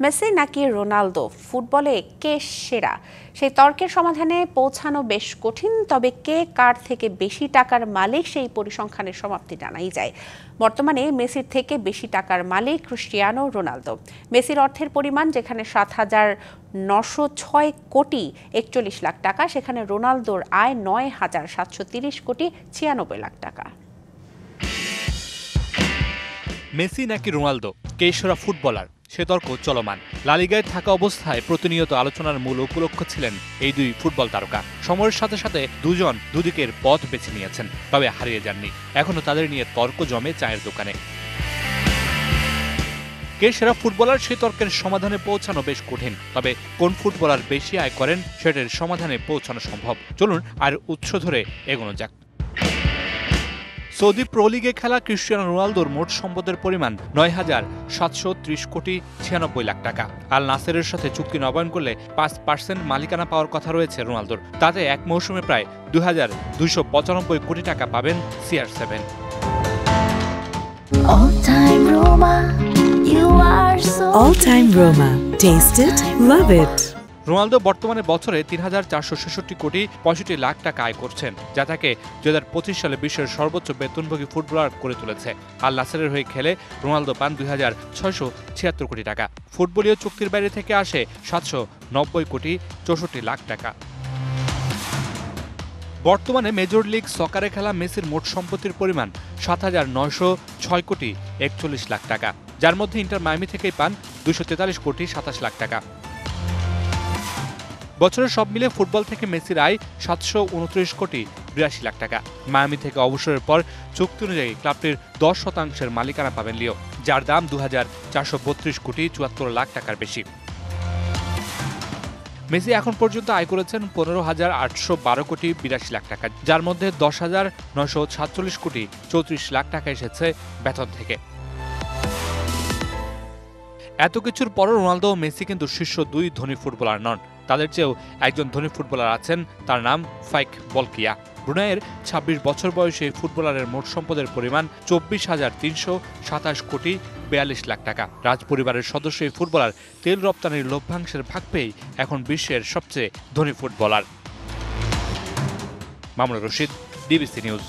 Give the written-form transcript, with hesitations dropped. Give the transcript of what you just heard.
Messi নাকি Ronaldo, ফুটবলে কে সেরা সেই তর্কের সমাধানে পৌঁছানো বেশ কঠিন। তবে কে কার থেকে বেশি টাকার মালিক সেই পরিসংখ্যানের সমাপ্তি জানাই যায়। বর্তমানে মেসির থেকে বেশি টাকার মালিক ক্রিস্টিয়ানো রোনালদো। মেসির অর্থের পরিমাণ যেখানে 7,906 কোটি 41 লাখ টাকা, সেখানে রোনালদোর আয় 9,730 কোটি 96 লাখ টাকা। মেসি নাকি রোনালদো, কে সেরা ফুটবলার সে তর্ক চলমান। লা লিগায় থাকা অবস্থায় প্রতিনিয়ত আলোচনার মূল উপলক্ষ ছিলেন এই দুই ফুটবল তারকা। সময়ের সাথে সাথে দুজন দুদিকের পথ বেছে নিয়েছেন, তবে হারিয়ে যাননি। এখনো তাদের নিয়ে তর্ক জমে চায়ের দোকানে। কে সেরা ফুটবলার সেই তর্কের সমাধানে পৌঁছানো বেশ কঠিন। তবে কোন ফুটবলার বেশি আয় করেন সেটার সমাধানে পৌঁছানো সম্ভব। চলুন আর উৎস ধরে এগোনো যাক। সৌদি প্রো লিগে খেলা ক্রিস্টিয়ানো রোনালদোর মোট সম্পদের পরিমাণ 9,730 কোটি 96 লাখ টাকা। আল নাসেরের সাথে চুক্তি নবায়ন করলে 5% মালিকানা পাওয়ার কথা রয়েছে রোনালদোর। তাতে এক মৌসুমে প্রায় 2,295 কোটি টাকা পাবেন CR7। All time Roma. Taste it, love it. Ronaldo বর্তমানে বছরে 3,466 কোটি 65 লাখ টাকা আয় করছেন, যা তাকে 2025 সালে বিশ্বের সর্বোচ্চ বেতনভোগী ফুটবলার করে তুলেছে। আল নাসেরের হয়ে খেলে রোনালদো পান 2,676 কোটি টাকা। ফুটবলীয় চুক্তির বাইরে থেকে আসে 790 কোটি 64 লাখ টাকা। বর্তমানে মেজর লিগ সকারে খেলা মেসির মোট সম্পত্তির পরিমাণ 7,906 কোটি 41 লাখ টাকা, যার মধ্যে ইন্টার মায়ামি থেকেই পান 243 কোটি 27 লাখ টাকা। বছরের সব মিলে ফুটবল থেকে মেসির আয় 729 কোটি 82 লাখ টাকা। মায়ামি থেকে অবসরের পর চুক্তি অনুযায়ী ক্লাবটির 10% মালিকানা পাবেন লিও, যার দাম 2,432 কোটি 74 লাখ টাকার বেশি। মেসি এখন পর্যন্ত আয় করেছেন 15,812 কোটি 82 লাখ টাকা, যার মধ্যে 10,947 কোটি 34 লাখ টাকা এসেছে বেতন থেকে। এত কিছুর পরও রোনালদো ও মেসি কিন্তু শীর্ষ দুই ধনী ফুটবলার নন। তাদের চেয়েও একজন ধনী ফুটবলার আছেন, তার নাম ফাইক বলকিয়া। ব্রুনাইয়ের 26 বছর বয়সী ফুটবলারের মোট সম্পদের পরিমাণ 24,327 কোটি 42 লাখ টাকা। রাজ পরিবারের সদস্য এই ফুটবলার তেল রপ্তানির লভ্যাংশের ভাগ পেয়েই এখন বিশ্বের সবচেয়ে ধনী footballer. Mamunur Rashid, DBC news.